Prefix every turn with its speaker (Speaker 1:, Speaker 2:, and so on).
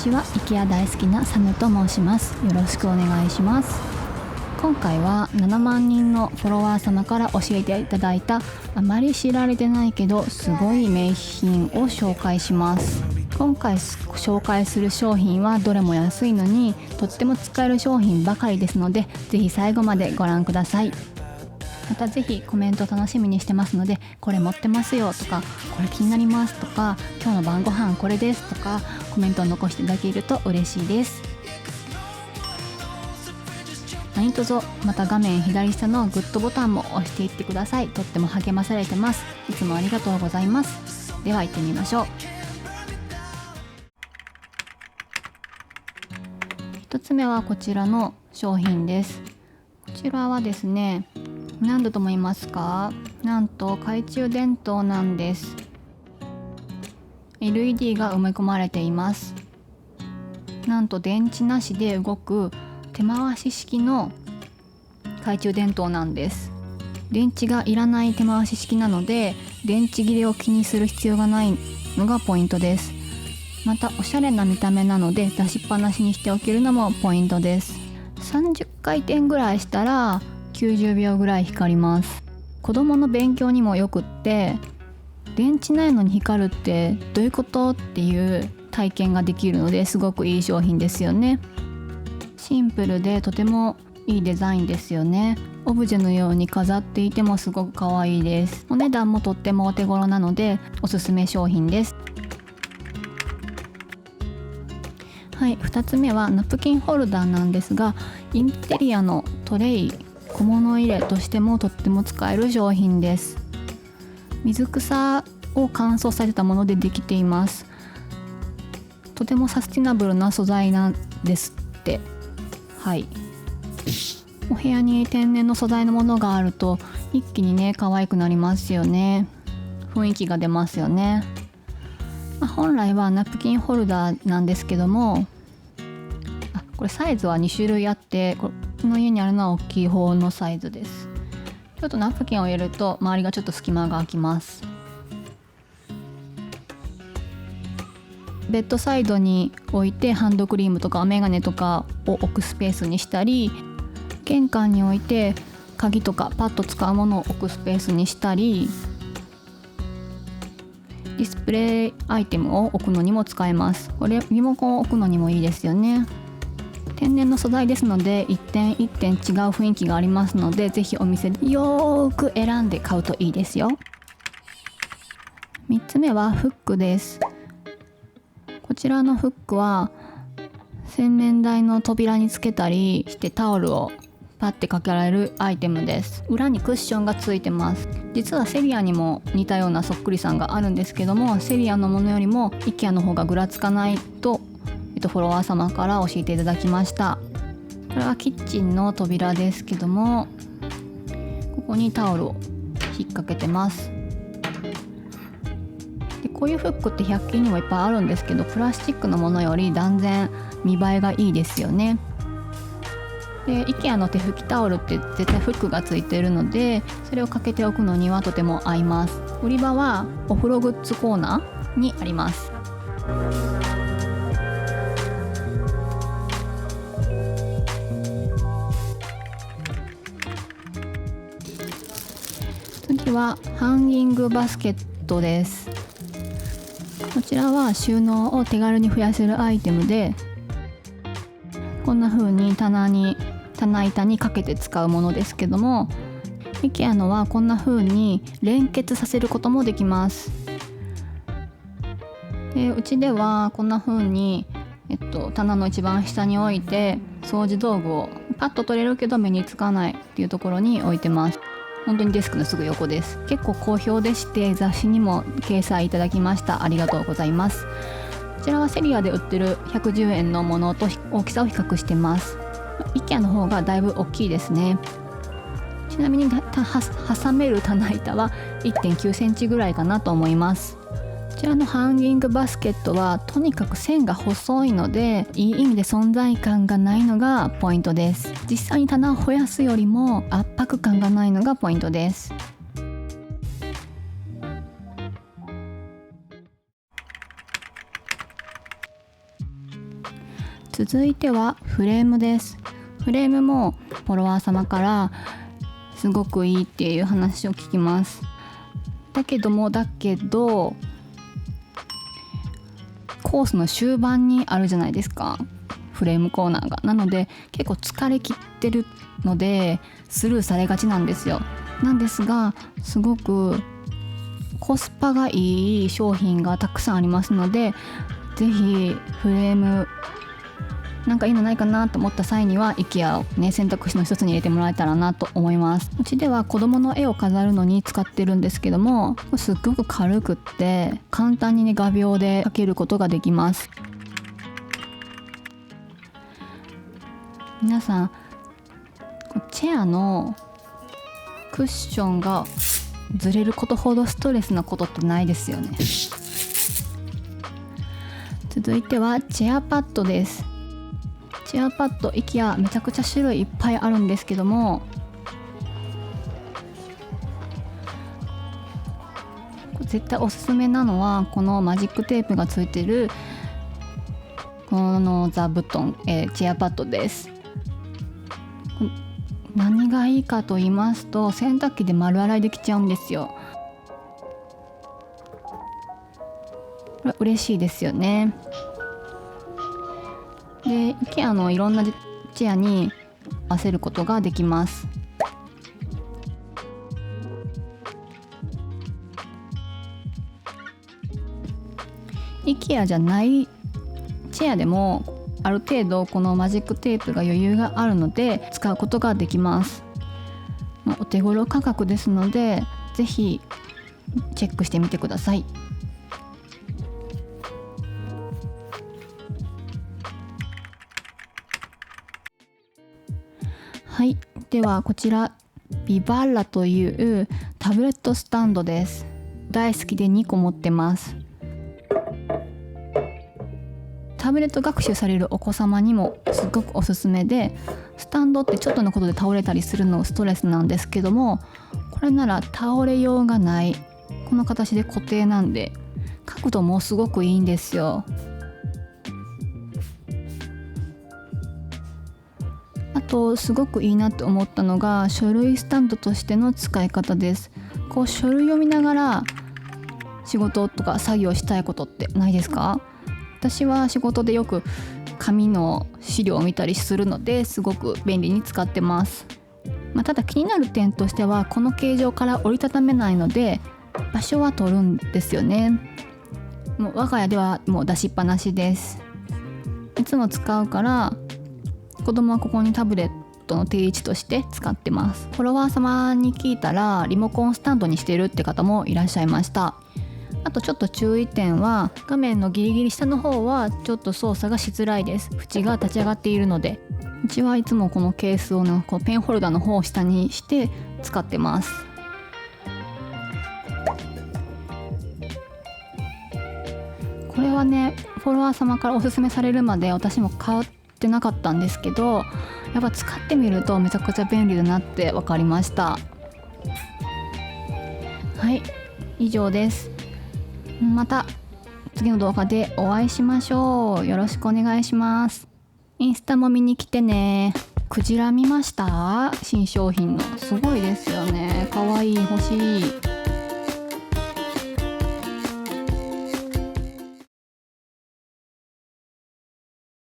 Speaker 1: ちは。IKEA 大好きなサムと申します。よろしくお願いします。今回は7万人のフォロワー様から教えていただいたあまり知られてないけどすごい名品を紹介します。今回紹介する商品はどれも安いのにとっても使える商品ばかりですので、ぜひ最後までご覧ください。またぜひコメント楽しみにしてますので、これ持ってますよとか、これ気になりますとか、今日の晩ご飯これですとかコメントを残していただけると嬉しいです。何卒また画面左下のグッドボタンも押していってください。とっても励まされてます。いつもありがとうございます。では行ってみましょう。一つ目はこちらの商品です。こちらはですね、何だと思いますか？なんと懐中電灯なんです。 LED が埋め込まれています。なんと電池なしで動く手回し式の懐中電灯なんです。電池がいらない手回し式なので電池切れを気にする必要がないのがポイントです。またおしゃれな見た目なので出しっぱなしにしておけるのもポイントです。30回転ぐらいしたら90秒ぐらい光ります。子供の勉強にもよくって、電池ないのに光るってどういうことっていう体験ができるのですごくいい商品ですよね。シンプルでとてもいいデザインですよね。オブジェのように飾っていてもすごく可愛いです。お値段もとってもお手頃なのでおすすめ商品です。はい、2つ目はナプキンホルダーなんですが、インテリアのトレイ、小物入れとしてもとっても使える商品です。水草を乾燥させたものでできています。とてもサスティナブルな素材なんですって。はい、お部屋に天然の素材のものがあると一気にね可愛くなりますよね。雰囲気が出ますよね。本来はナプキンホルダーなんですけども、これサイズは2種類あって、この家にあるのは大きい方のサイズです。ちょっとナプキンを入れると周りがちょっと隙間が空きます。ベッドサイドに置いてハンドクリームとかメガネとかを置くスペースにしたり、玄関に置いて鍵とかパッと使うものを置くスペースにしたり、ディスプレイアイテムを置くのにも使えます。これリモコンを置くのにもいいですよね。天然の素材ですので一点一点違う雰囲気がありますので、ぜひお店でよーく選んで買うといいですよ。3つ目はフックです。こちらのフックは洗面台の扉につけたりしてタオルをパッてかけられるアイテムです。裏にクッションがついてます。実はセリアにも似たようなそっくりさんがあるんですけども、セリアのものよりも IKEA の方がぐらつかないと、フォロワー様から教えていただきました。これはキッチンの扉ですけども、ここにタオルを引っ掛けてます。でこういうフックって100均にもいっぱいあるんですけど、プラスチックのものより断然見栄えがいいですよね。で IKEA の手拭きタオルって絶対フックがついているので、それをかけておくのにはとても合います。売り場はお風呂グッズコーナーにあります。次はハンギングバスケットです。こちらは収納を手軽に増やせるアイテムで、こんな風に棚板にかけて使うものですけども、 IKEA のはこんな風に連結させることもできます。でうちではこんな風に、棚の一番下に置いて掃除道具をパッと取れるけど目につかないっていうところに置いてます。本当にデスクのすぐ横です。結構好評でして雑誌にも掲載いただきました。ありがとうございます。こちらはセリアで売ってる110円のものと大きさを比較してます。IKEA の方がだいぶ大きいですね。ちなみに挟める棚板は 1.9 センチぐらいかなと思います。こちらのハンギングバスケットはとにかく線が細いので、いい意味で存在感がないのがポイントです。実際に棚を増やすよりも圧迫感がないのがポイントです。続いてはフレームです。フレームもフォロワー様からすごくいいっていう話を聞きます。だけどコースの終盤にあるじゃないですか、フレームコーナーが。なので結構疲れ切ってるのでスルーされがちなんですよ。なんですがすごくコスパがいい商品がたくさんありますので、ぜひフレームなんかいいのないかなと思った際には IKEA をね、選択肢の一つに入れてもらえたらなと思います。うちでは子供の絵を飾るのに使ってるんですけども、すっごく軽くって簡単にね、画鋲で描けることができます。皆さんチェアのクッションがずれることほどストレスなことってないですよね。続いてはチェアパッドです。チェアパッド IKEA めちゃくちゃ種類いっぱいあるんですけども、絶対おすすめなのはこのマジックテープがついてるこの座布団、チェアパッドです。何がいいかと言いますと、洗濯機で丸洗いできちゃうんですよ。これ嬉しいですよね。で IKEA のいろんなチェアに合わせることができます。IKEA じゃないチェアでもある程度このマジックテープが余裕があるので使うことができます。お手頃価格ですのでぜひチェックしてみてください。はい、ではこちらビバッラというタブレットスタンドです。大好きで2個持ってます。タブレット学習されるお子様にもすごくおすすめで、スタンドってちょっとのことで倒れたりするのストレスなんですけども、これなら倒れようがない、この形で固定なんで角度もすごくいいんですよ。あとすごくいいなって思ったのが書類スタンドとしての使い方です。こう書類を見ながら仕事とか作業したいことってないですか？私は仕事でよく紙の資料を見たりするのですごく便利に使ってます。ただ気になる点としてはこの形状から折りたためないので場所は取るんですよね。もう我が家ではもう出しっぱなしです。いつも使うから子供はここにタブレットの定位置として使ってます。フォロワー様に聞いたらリモコンスタンドにしてるって方もいらっしゃいました。あとちょっと注意点は画面のギリギリ下の方はちょっと操作がしづらいです。縁が立ち上がっているので、うちはいつもこのケースをね、このペンホルダーの方を下にして使ってます。これはね、フォロワー様からおすすめされるまで私も買ってなかったんですけど、やっぱ使ってみるとめちゃくちゃ便利だなって分かりました。はい、以上です。また次の動画でお会いしましょう。よろしくお願いします。インスタも見に来てね。クジラ見ました？新商品のすごいですよね。かわいい、欲しい。